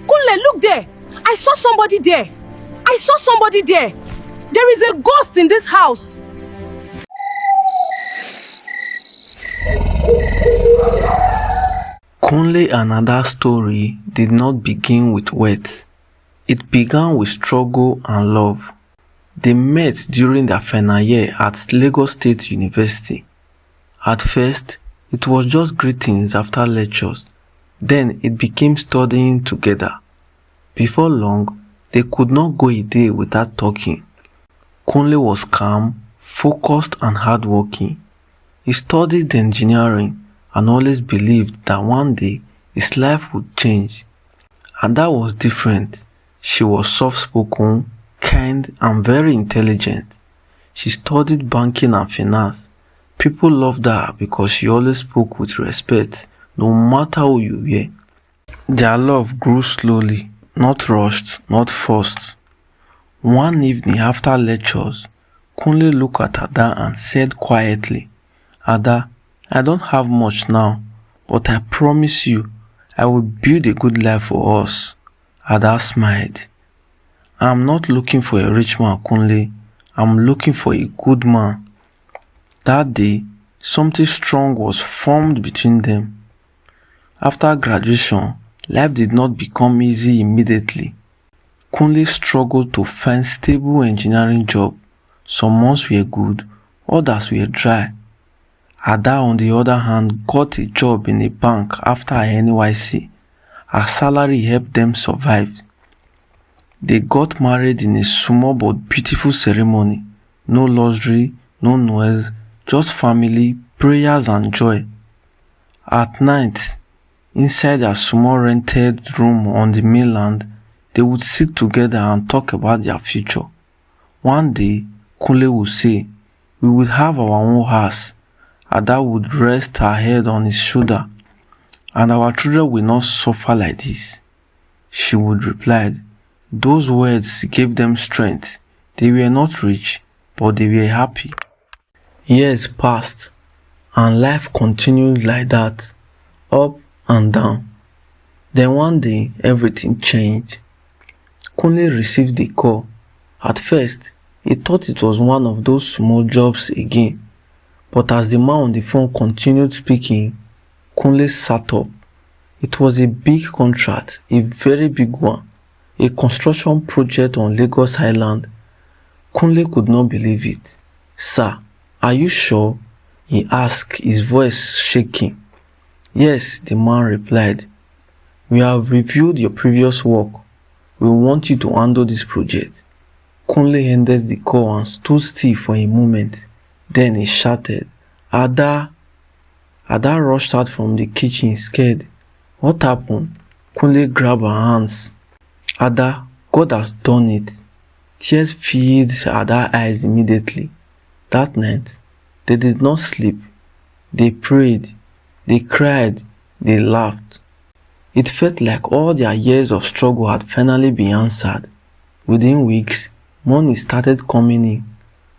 Kunle, look there. I saw somebody there. There is a ghost in this house. Kunle and Ada's story did not begin with words. It began with struggle and love. They met during their final year at Lagos State University. At first, it was just greetings after lectures. Then it became studying together. Before long, they could not go a day without talking. Kunle was calm, focused and hardworking. He studied engineering and always believed that one day his life would change. Ada was different. She was soft-spoken, kind and very intelligent. She studied banking and finance. People loved her because she always spoke with respect, no matter who you were. Their love grew slowly, not rushed, not forced. One evening after lectures, Kunle looked at Ada and said quietly, "Ada, I don't have much now, but I promise you, I will build a good life for us." Ada smiled. "I'm not looking for a rich man, Kunle. I'm looking for a good man." That day, something strong was formed between them. After graduation, life did not become easy immediately. Kunle struggled to find stable engineering job. Some months were good, others were dry. Ada, on the other hand, got a job in a bank after her NYC. Her salary helped them survive. They got married in a small but beautiful ceremony. No luxury, no noise, just family, prayers and joy. At night, inside their small rented room on the mainland, they would sit together and talk about their future. One day, Kunle would say, "We will have our own house." Ada would rest her head on his shoulder. "And our children will not suffer like this." She would reply. Those words gave them strength. They were not rich, but they were happy. Years passed, and life continued like that, up and down. Then one day, everything changed. Kunle received a call. At first, he thought it was one of those small jobs again. But as the man on the phone continued speaking, Kunle sat up. It was a big contract, a very big one, a construction project on Lagos Island. Kunle could not believe it. "Sir, are you sure?" he asked, his voice shaking. "Yes," the man replied. "We have reviewed your previous work. We want you to handle this project." Kunle ended the call and stood still for a moment. Then he shouted, "Ada!" Ada rushed out from the kitchen scared. "What happened?" Kunle grabbed her hands. "Ada, God has done it." Tears filled Ada's eyes immediately. That night, they did not sleep. They prayed, they cried, they laughed. It felt like all their years of struggle had finally been answered. Within weeks, money started coming in.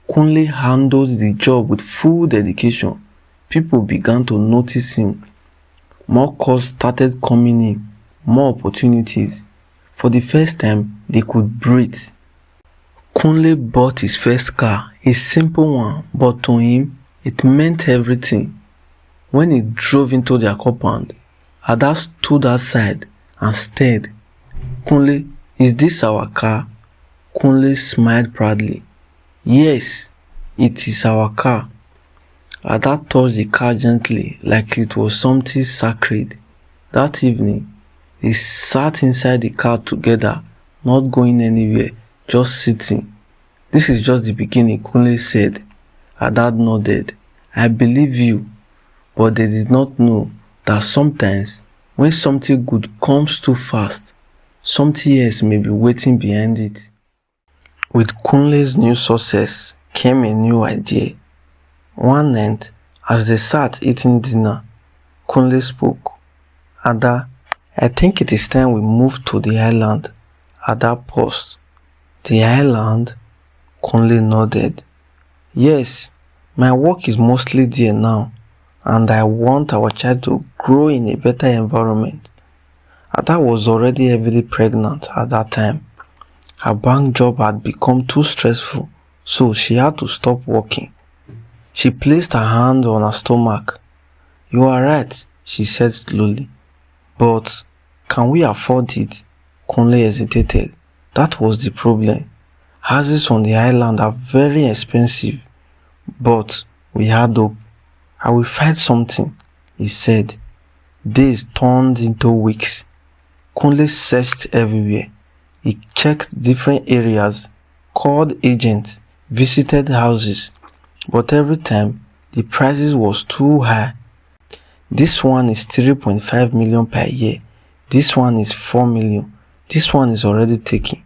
Kunle handled the job with full dedication. People began to notice him. More calls started coming in, more opportunities. For the first time, they could breathe. Kunle bought his first car, a simple one, but to him, it meant everything. When he drove into their compound, Ada stood outside and stared. "Kunle, is this our car?" Kunle smiled proudly. "Yes, it is our car." Ada touched the car gently like it was something sacred. That evening, they sat inside the car together, not going anywhere, just sitting. "This is just the beginning," Kunle said. Ada nodded. "I believe you." But they did not know that sometimes, when something good comes too fast, something else may be waiting behind it. With Kunle's new success came a new idea. One night, as they sat eating dinner, Kunle spoke. "Ada, I think it is time we move to the island." Ada paused. "The island?" Kunle nodded. "Yes, my work is mostly there now, and I want our child to grow in a better environment." Ada was already heavily pregnant at that time. Her bank job had become too stressful, so she had to stop working. She placed her hand on her stomach. "You are right," she said slowly. "But can we afford it?" Kunle hesitated. That was the problem. Houses on the island are very expensive. But we had hope. "I will find something," he said. Days turned into weeks. Kunle searched everywhere. He checked different areas, called agents, visited houses, but every time the prices was too high. This one is 3.5 million per year. This one is 4 million. This one is already taken.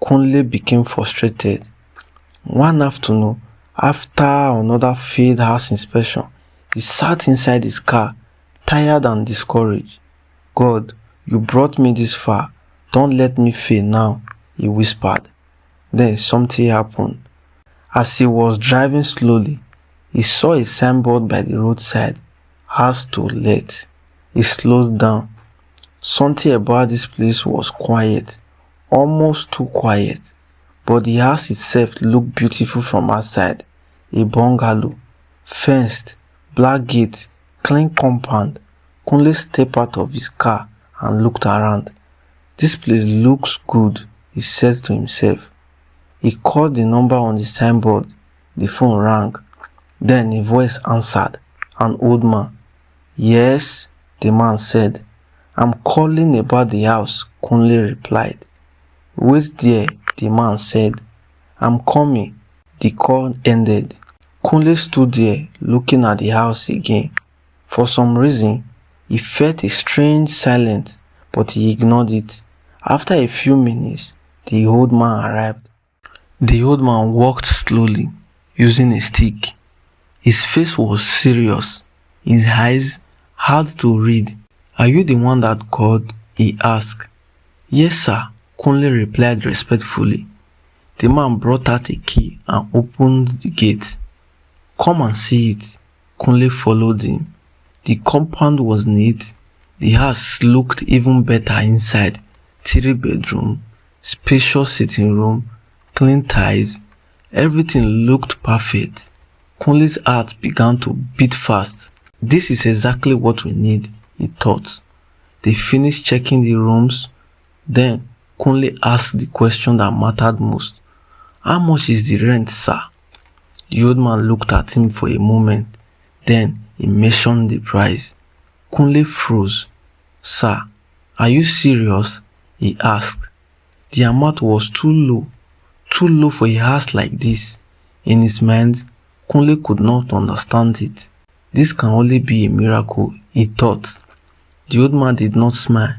Kunle became frustrated. One afternoon, after another failed house inspection, he sat inside his car, tired and discouraged. "God, you brought me this far. Don't let me fail now," he whispered. Then something happened. As he was driving slowly, he saw a signboard by the roadside, "House to let." He slowed down. Something about this place was quiet, almost too quiet, but the house itself looked beautiful from outside. A bungalow, fenced, black gate, clean compound. Kunle stepped out of his car and looked around. "This place looks good," he said to himself. He called the number on the signboard. The phone rang. Then a voice answered, an old man. "Yes," the man said. "I'm calling about the house," Kunle replied. "Wait there," the man said. "I'm coming." The call ended. Kunle stood there looking at the house again. For some reason, he felt a strange silence, but he ignored it. After a few minutes, the old man arrived. The old man walked slowly, using a stick. His face was serious. His eyes hard to read. "Are you the one that called?" he asked. "Yes, sir," Kunle replied respectfully. The man brought out a key and opened the gate. "Come and see it." Kunle followed him. The compound was neat. The house looked even better inside. 3-bedroom, spacious sitting room, clean tiles. Everything looked perfect. Kunle's heart began to beat fast. This is exactly what we need, he thought. They finished checking the rooms. Then Kunle asked the question that mattered most. "How much is the rent, sir?" The old man looked at him for a moment. Then he mentioned the price. Kunle froze. "Sir, are you serious?" he asked. The amount was too low for a house like this. In his mind, Kunle could not understand it. This can only be a miracle, he thought. The old man did not smile.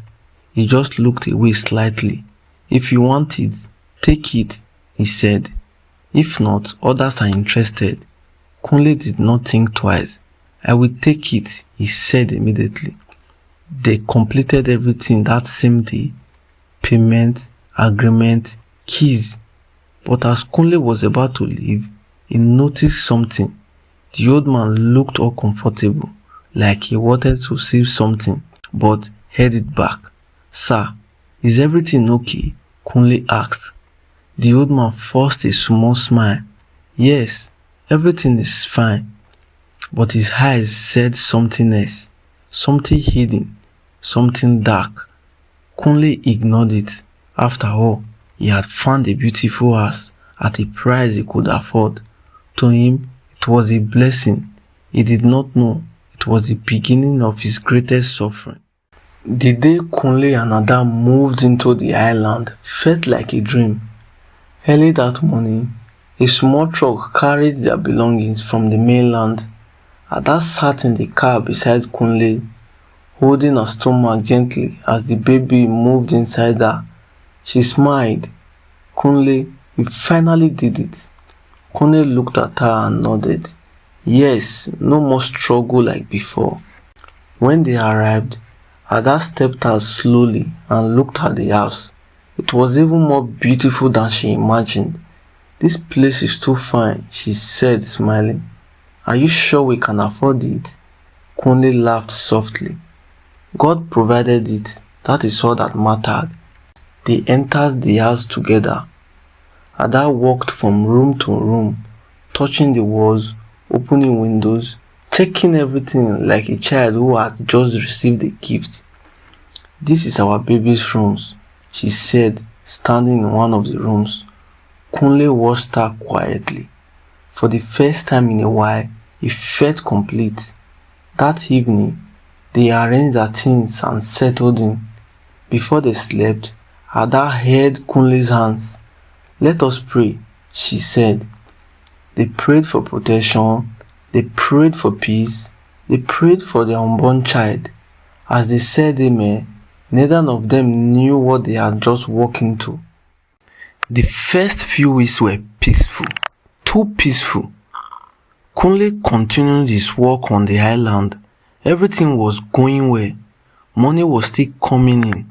He just looked away slightly. "If you want it, take it," he said. "If not, others are interested." Kunle did not think twice. "I will take it," he said immediately. They completed everything that same day. Payment, agreement, keys. But as Kunle was about to leave, he noticed something. The old man looked uncomfortable, like he wanted to say something, but held it back. "Sir, is everything okay?" Kunle asked. The old man forced a small smile. "Yes, everything is fine." But his eyes said something else, something hidden, something dark. Kunle ignored it. After all, he had found a beautiful house at a price he could afford. To him, it was a blessing. He did not know it was the beginning of his greatest suffering. The day Kunle and Ada moved into the island felt like a dream. Early that morning, a small truck carried their belongings from the mainland. Ada sat in the car beside Kunle, holding her stomach gently as the baby moved inside her. She smiled. "Kunle, you finally did it." Kunle looked at her and nodded. Yes, no more struggle like before. When they arrived, Ada stepped out slowly and looked at the house. It was even more beautiful than she imagined. "This place is too fine," she said, smiling. "Are you sure we can afford it?" Kunle laughed softly. "God provided it. That is all that mattered. They entered the house together. Ada walked from room to room, touching the walls, opening windows, checking everything like a child who had just received a gift. "This is our baby's rooms," she said, standing in one of the rooms. Kunle watched her quietly. For the first time in a while, it felt complete. That evening, they arranged their things and settled in. Before they slept, Ada held Kunle's hands. "Let us pray," she said. They prayed for protection, they prayed for peace, they prayed for their unborn child. As they said amen, neither of them knew what they had just walked into. The first few weeks were peaceful, too peaceful. Kunle continued his work on the island. Everything was going well. Money was still coming in.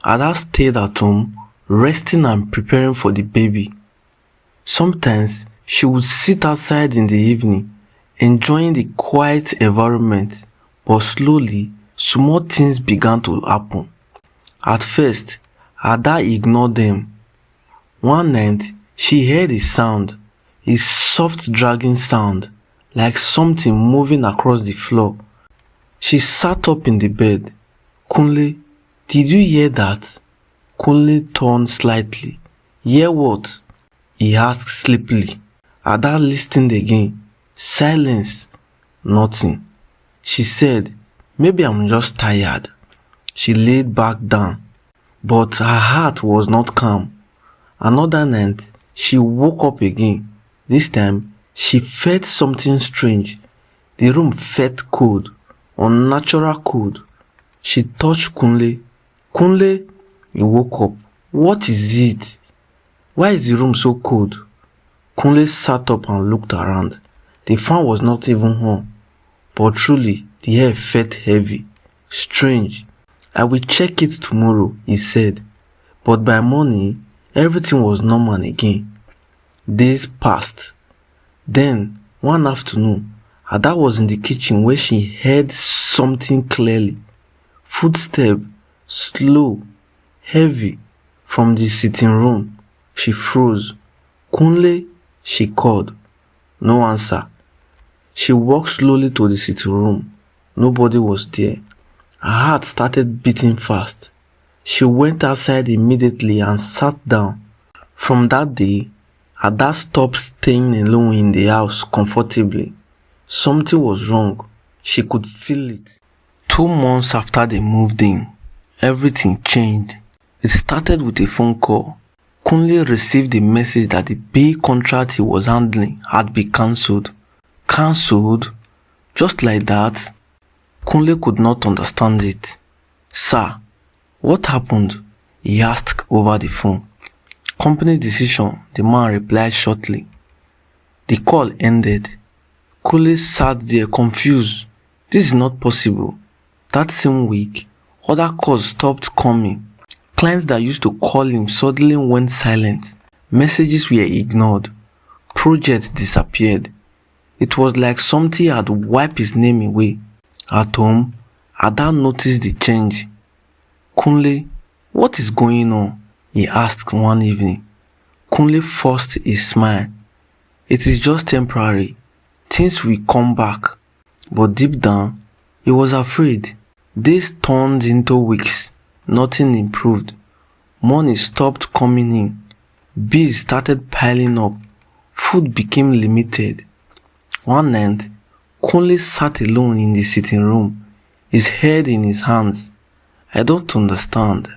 Ada stayed at home, resting and preparing for the baby. Sometimes she would sit outside in the evening, enjoying the quiet environment, but slowly, small things began to happen. At first, Ada ignored them. One night, she heard a sound, a soft dragging sound, like something moving across the floor. She sat up in the bed. "Kunle, did you hear that?" Kunle turned slightly. "Hear what?" he asked sleepily. Ada listened again. Silence. Nothing. She said, "Maybe I'm just tired." She laid back down, but her heart was not calm. Another night, she woke up again. This time, she felt something strange. The room felt cold, unnatural cold. She touched Kunle. "Kunle," he woke up. "What is it? Why is the room so cold?" Kunle sat up and looked around. The fan was not even on, but truly, the air felt heavy, strange. "I will check it tomorrow," he said. But by morning, everything was normal again. Days passed. Then, one afternoon, Ada was in the kitchen where she heard something clearly. Footsteps, slow, heavy, from the sitting room. She froze. "Kunle," she called. No answer. She walked slowly to the sitting room. Nobody was there. Her heart started beating fast. She went outside immediately and sat down. From that day, Ada stopped staying alone in the house comfortably. Something was wrong. She could feel it. 2 months after they moved in, everything changed. It started with a phone call. Kunle received a message that the pay contract he was handling had been cancelled. Cancelled? Just like that? Kunle could not understand it. "Sir, what happened?" he asked over the phone. "Company decision," the man replied shortly. The call ended. Kunle sat there confused. This is not possible. That same week, other calls stopped coming. Clients that used to call him suddenly went silent. Messages were ignored. Projects disappeared. It was like something had wiped his name away. At home, Ada noticed the change. "Kunle, what is going on?" he asked one evening. Kunle forced a smile. "It is just temporary. Things will come back." But deep down, he was afraid. Days turned into weeks. Nothing improved. Money stopped coming in. Bills started piling up. Food became limited. One night, Kunle sat alone in the sitting room, his head in his hands. I don't understand.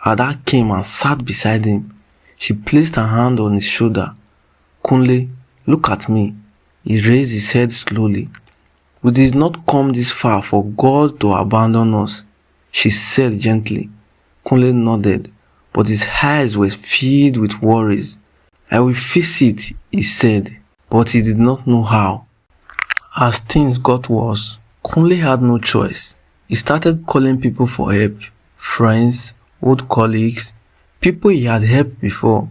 Ada came and sat beside him. She placed her hand on his shoulder. "Kunle, look at me." He raised his head slowly. "We did not come this far for God to abandon us," she said gently. Kunle nodded, but his eyes were filled with worries. "I will fix it," he said, but he did not know how. As things got worse, Kunle had no choice. He started calling people for help. Friends, old colleagues, people he had helped before.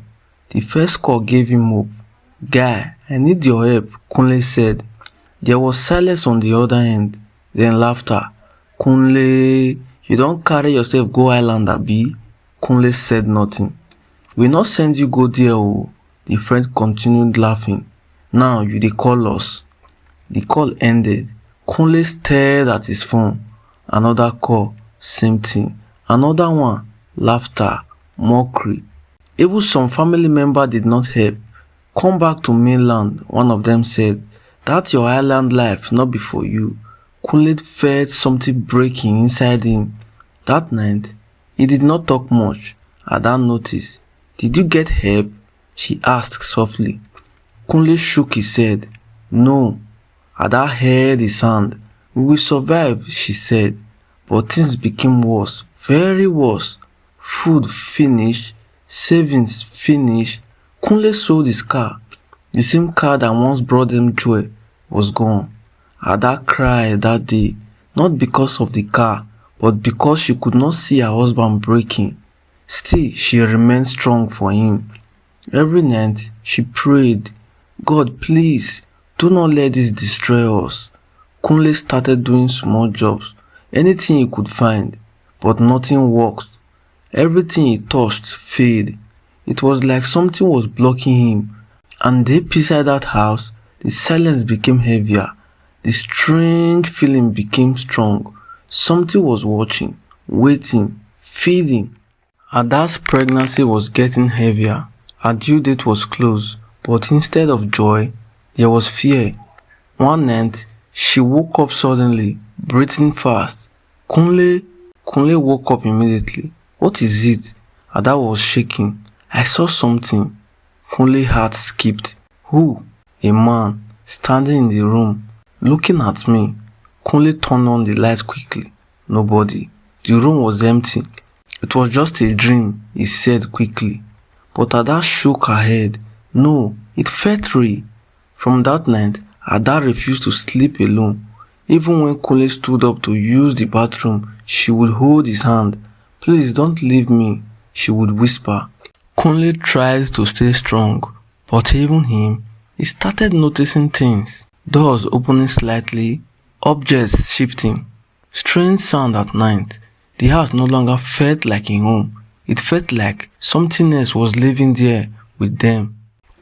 The first call gave him hope. "Guy, I need your help," Kunle said. There was silence on the other end, then laughter. Kunle, you don't carry yourself go island, abi? Kunle said nothing. We not send you go there, oh. The friend continued laughing. Now you dey call us. The call ended. Kunle stared at his phone. Another call, same thing. Another one, laughter, mockery. Even some family member did not help. Come back to mainland, one of them said. That your island life not be for you. Kunle felt something breaking inside him. That night, he did not talk much. Ada noticed. Did you get help? She asked softly. Kunle shook his head. No. Ada heard his hand. We will survive, she said. But things became worse, very worse. Food finished, savings finished. Kunle sold his car. The same car that once brought them joy was gone. Ada cried that day, not because of the car, but because she could not see her husband breaking. Still, she remained strong for him. Every night, she prayed, God, please, do not let this destroy us. Kunle started doing small jobs, anything he could find, but nothing worked. Everything he touched failed. It was like something was blocking him. And deep inside that house, the silence became heavier. The strange feeling became strong. Something was watching, waiting, feeding. Ada's pregnancy was getting heavier. Her due date was close, but instead of joy, there was fear. One night, she woke up suddenly, breathing fast. Kunle woke up immediately. What is it? Ada was shaking. I saw something. Kunle's heart skipped. Who? A man, standing in the room, looking at me. Kunle turned on the light quickly. Nobody. The room was empty. It was just a dream, he said quickly. But Ada shook her head. No, it felt real. From that night, Ada refused to sleep alone. Even when Kunle stood up to use the bathroom, she would hold his hand. Please don't leave me, she would whisper. Kunle tried to stay strong, but even him, he started noticing things. Doors opening slightly, objects shifting, strange sound at night. The house no longer felt like a home. It felt like something else was living there with them.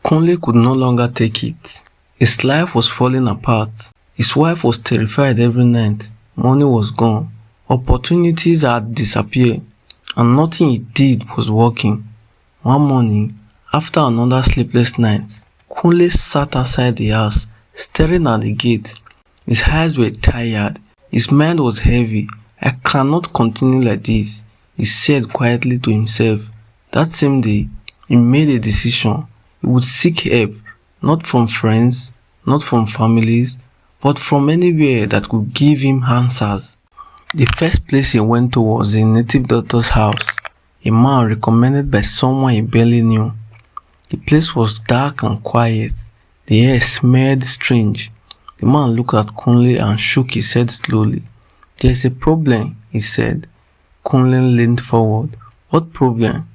Kunle could no longer take it. His life was falling apart. His wife was terrified every night. Money was gone. Opportunities had disappeared. And nothing he did was working. One morning, after another sleepless night, Kunle sat outside the house, staring at the gate. His eyes were tired. His mind was heavy. I cannot continue like this, he said quietly to himself. That same day, he made a decision. He would seek help, not from friends, not from families, but from anywhere that could give him answers. The first place he went to was a native doctor's house, a man recommended by someone he barely knew. The place was dark and quiet. The air smelled strange. The man looked at Kunle and shook his head slowly. There's a problem, he said. Kunle leaned forward. What problem?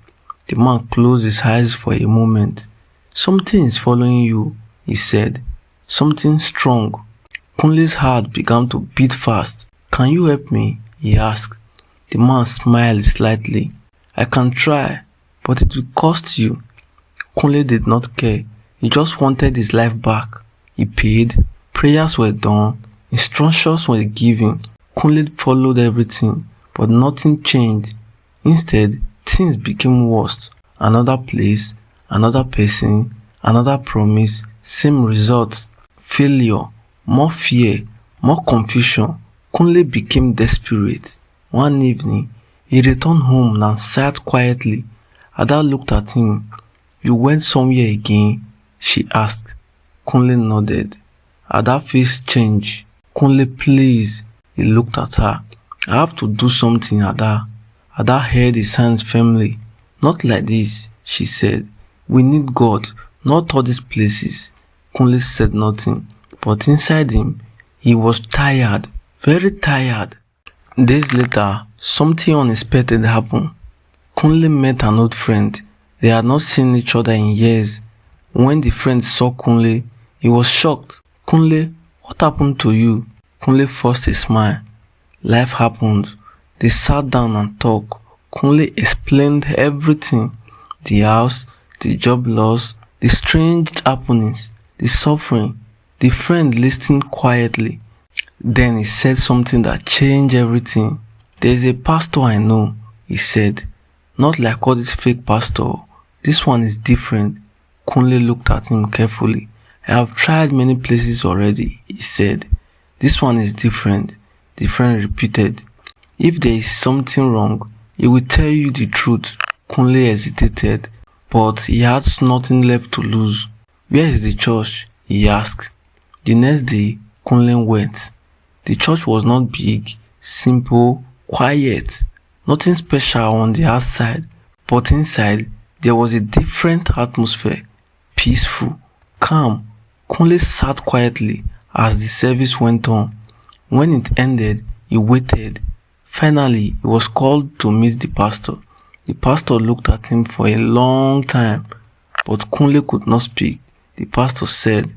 The man closed his eyes for a moment. Something is following you, he said. Something strong. Kunle's heart began to beat fast. Can you help me? He asked. The man smiled slightly. I can try, but it will cost you. Kunle did not care. He just wanted his life back. He paid. Prayers were done. Instructions were given. Kunle followed everything, but nothing changed. Instead, things became worse. Another place, another person, another promise, same results. Failure, more fear, more confusion. Kunle became desperate. One evening, he returned home and sat quietly. Ada looked at him. You went somewhere again? She asked. Kunle nodded. Ada's face changed. Kunle, please. He looked at her. I have to do something, Ada. Ada held his hands firmly. Not like this, she said. We need God, not all these places. Kunle said nothing, but inside him, he was tired, very tired. Days later, something unexpected happened. Kunle met an old friend. They had not seen each other in years. When the friend saw Kunle, he was shocked. Kunle, what happened to you? Kunle forced a smile. Life happened. They sat down and talked. Kunle explained everything. The house, the job loss, the strange happenings, the suffering. The friend listened quietly. Then he said something that changed everything. "There's a pastor I know," he said. "Not like all these fake pastors. This one is different." Kunle looked at him carefully. "I have tried many places already," he said. "This one is different," the friend repeated. "If there is something wrong, he will tell you the truth." Kunle hesitated, but he had nothing left to lose. "Where is the church?" he asked. The next day, Kunle went. The church was not big, simple, quiet, nothing special on the outside, but inside there was a different atmosphere, peaceful, calm. Kunle sat quietly as the service went on. When it ended, he waited. Finally, he was called to meet the pastor. The pastor looked at him for a long time, but Kunle could not speak. The pastor said,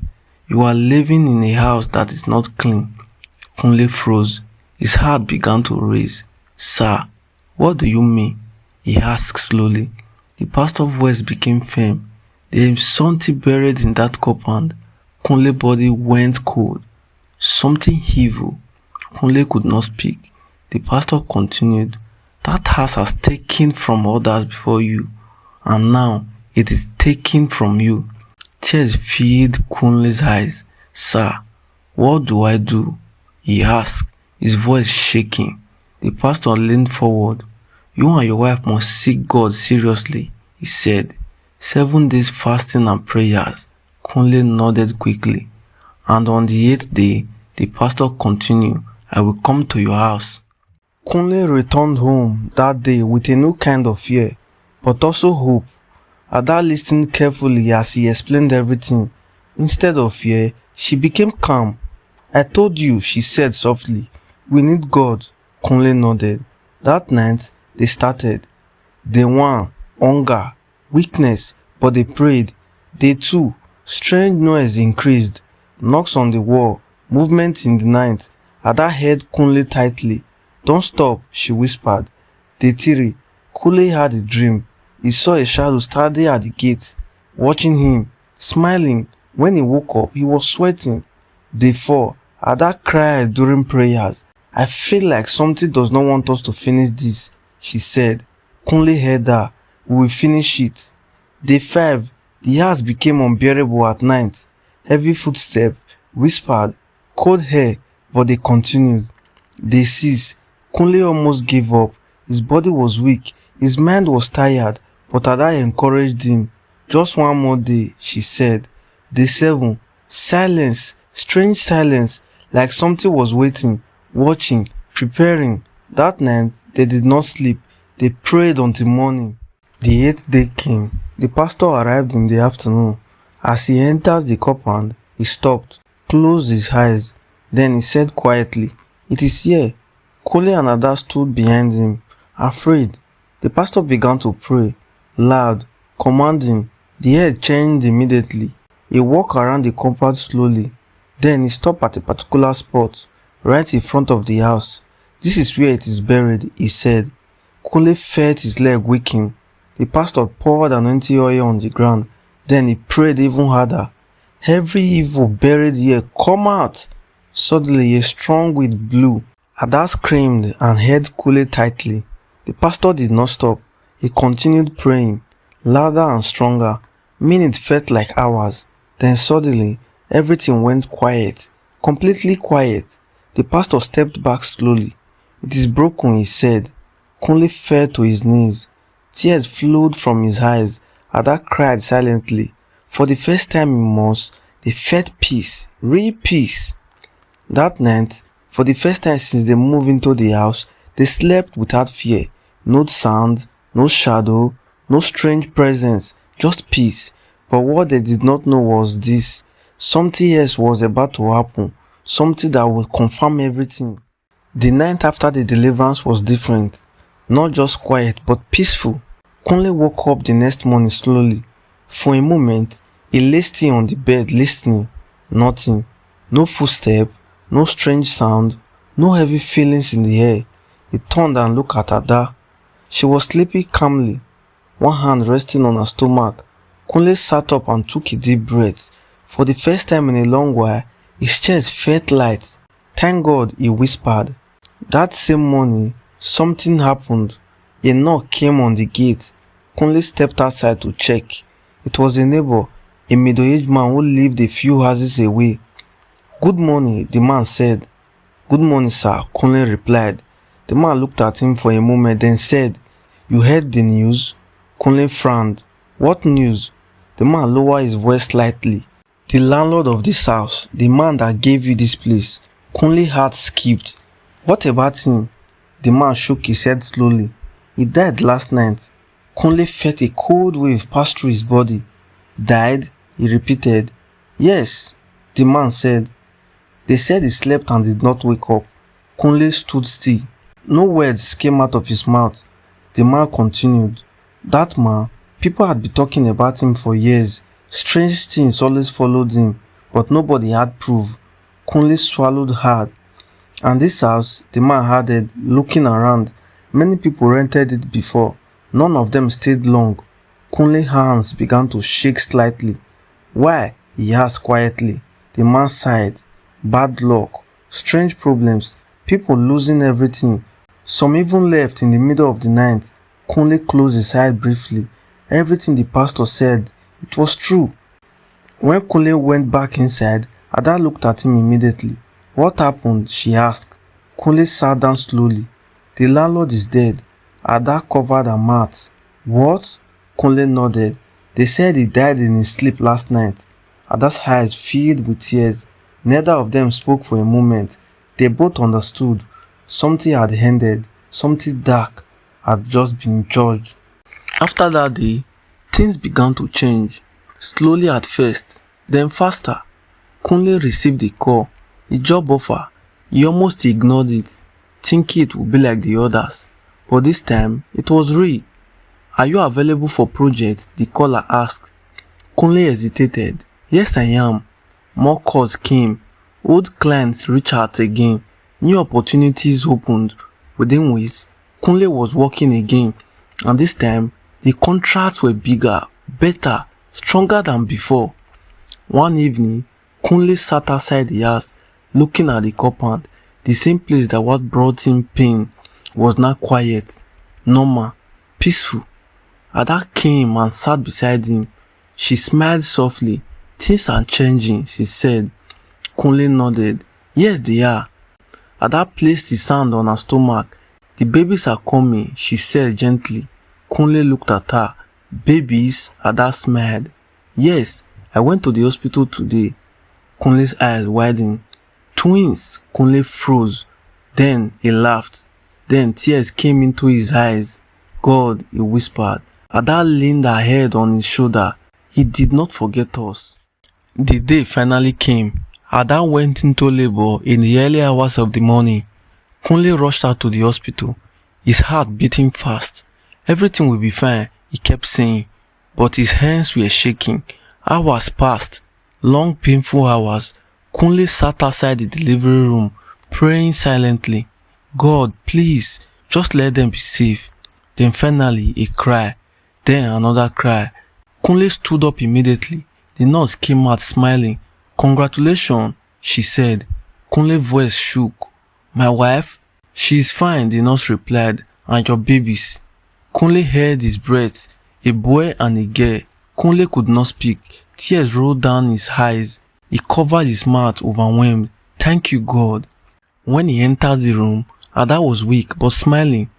"You are living in a house that is not clean." Kunle froze. His heart began to race. "Sir, what do you mean?" he asked slowly. The pastor's voice became firm. "There is something buried in that compound." Kunle's body went cold. "Something evil." Kunle could not speak. The pastor continued, "That house has taken from others before you, and now it is taken from you." Tears filled Kunle's eyes. "Sir, what do I do?" he asked, his voice shaking. The pastor leaned forward. "You and your wife must seek God seriously," he said. 7 days fasting and prayers." Kunle nodded quickly. "And on the 8th day, the pastor continued, I will come to your house." Kunle returned home that day with a new kind of fear, but also hope. Ada listened carefully as he explained everything. Instead of fear, she became calm. "I told you," she said softly. "We need God." Kunle nodded. That night, they started. Day 1, hunger, weakness, but they prayed. Day 2, strange noise increased. Knocks on the wall, movement in the night. Ada held Kunle tightly. "Don't stop," she whispered. Day 3, Kunle had a dream. He saw a shadow standing at the gate, watching him, smiling. When he woke up, he was sweating. Day 4, Ada cried during prayers. "I feel like something does not want us to finish this," she said. Kunle heard her. "We will finish it." Day 5, the house became unbearable at night. Heavy footsteps, whispered, cold hair, but they continued. Day 6, Kunle almost gave up. His body was weak, his mind was tired, but Ada encouraged him. "Just one more day," she said. Day 7, silence, strange silence, like something was waiting, watching, preparing. That night, they did not sleep. They prayed until morning. The 8th day came. The pastor arrived in the afternoon. As he entered the compound, he stopped, closed his eyes. Then he said quietly, "It is here." Kunle and Ada stood behind him, afraid. The pastor began to pray, loud, commanding. The air changed immediately. He walked around the compound slowly. Then he stopped at a particular spot, right in front of the house. "This is where it is buried," he said. Kunle felt his leg weaken. The pastor poured anointing oil on the ground. Then he prayed even harder. "Every evil buried here, come out!" Suddenly a strong wind blew. Ada screamed and held Kunle tightly. The pastor did not stop. He continued praying, louder and stronger. Minutes felt like hours. Then suddenly, everything went quiet, completely quiet. The pastor stepped back slowly. "It is broken," he said. Kunle fell to his knees. Tears flowed from his eyes. Ada cried silently. For the first time in months, they felt peace, real peace. That night, for the first time since they moved into the house, they slept without fear. No sound, no shadow, no strange presence, just peace. But what they did not know was this: something else was about to happen, something that would confirm everything. The night after the deliverance was different. Not just quiet, but peaceful. Kunle woke up the next morning slowly. For a moment, he lay still on the bed listening. Nothing. No footstep, no strange sound, No heavy feelings in the air. He turned and looked at Ada. She was sleeping calmly, one hand resting on her stomach. Kunle sat up and took a deep breath. For the first time in a long while, his chest felt light. Thank God, he whispered. That same morning, something happened. A knock came on the gate. Kunle stepped outside to check. It was a neighbor, a middle-aged man who lived a few houses away. Good morning, the man said. Good morning, sir, Kunle replied. The man looked at him for a moment, then said, You heard the news? Kunle frowned. What news? The man lowered his voice slightly. The landlord of this house, the man that gave you this place. Kunle's heart skipped. What about him? The man shook his head slowly. He died last night. Kunle felt a cold wave pass through his body. Died? He repeated. Yes, the man said. They said he slept and did not wake up. Kunle stood still. No words came out of his mouth. The man continued. That man, people had been talking about him for years. Strange things always followed him, but nobody had proof. Kunle swallowed hard. And this house, the man added, looking around. Many people rented it before. None of them stayed long. Kunle's hands began to shake slightly. Why? He asked quietly. The man sighed. Bad luck. Strange problems. People losing everything. Some even left in the middle of the night. Kunle closed his eyes briefly. Everything the pastor said, it was true. When Kunle went back inside, Ada looked at him immediately. What happened? She asked. Kunle sat down slowly. The landlord is dead. Ada covered her mouth. What? Kunle nodded. They said he died in his sleep last night. Ada's eyes filled with tears. Neither of them spoke for a moment. They both understood. Something had ended. Something dark had just been judged. After that day, things began to change. Slowly at first, then faster. Kunle received a call, a job offer. He almost ignored it, thinking it would be like the others. But this time, it was real. Are you available for projects? The caller asked. Kunle hesitated. Yes, I am. More calls came. Old clients reached out again. New opportunities opened. Within weeks, Kunle was working again. And this time, the contracts were bigger, better, stronger than before. One evening, Kunle sat outside the house, looking at the compound. The same place that what brought him pain was now quiet, normal, peaceful. Ada came and sat beside him. She smiled softly. Things are changing, she said. Kunle nodded. Yes, they are. Ada placed his hand on her stomach. The babies are coming, she said gently. Kunle looked at her. Babies? Ada smiled. Yes, I went to the hospital today. Kunle's eyes widened. Twins? Kunle froze. Then he laughed. Then tears came into his eyes. God, he whispered. Ada leaned her head on his shoulder. He did not forget us. The day finally came. Ada went into labor in the early hours of the morning. Kunle rushed her to the hospital, his heart beating fast. Everything will be fine, he kept saying, but his hands were shaking. Hours passed, long painful hours. Kunle sat outside the delivery room, praying silently. God, please, just let them be safe. Then finally a cry, then another cry. Kunle stood up immediately. The nurse came out smiling. Congratulations, she said. Kunle's voice shook. My wife? She is fine, the nurse replied. And your babies? Kunle heard his breath. A boy and a girl. Kunle could not speak. Tears rolled down his eyes. He covered his mouth, overwhelmed. Thank you, God. When he entered the room, Ada was weak but smiling.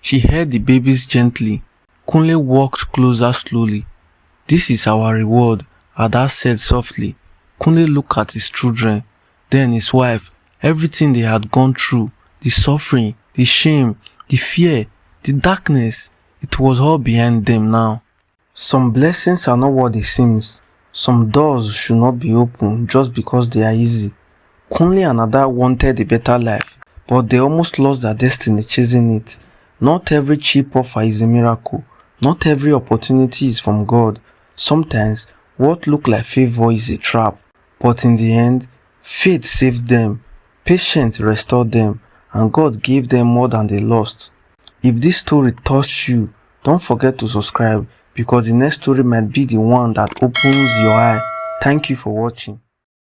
She held the babies gently. Kunle walked closer slowly. This is our reward, Ada said softly. Kunle looked at his children, then his wife, everything they had gone through, the suffering, the shame, the fear, the darkness. It was all behind them now. Some blessings are not what they seem. Some doors should not be opened just because they are easy. Kunle and Ada wanted a better life, but they almost lost their destiny chasing it. Not every cheap offer is a miracle. Not every opportunity is from God. Sometimes, what looked like favor is a trap. But in the end, faith saved them. Patience restored them, and God gave them more than they lost. If this story touched you, don't forget to subscribe, because the next story might be the one that opens your eye. Thank you for watching.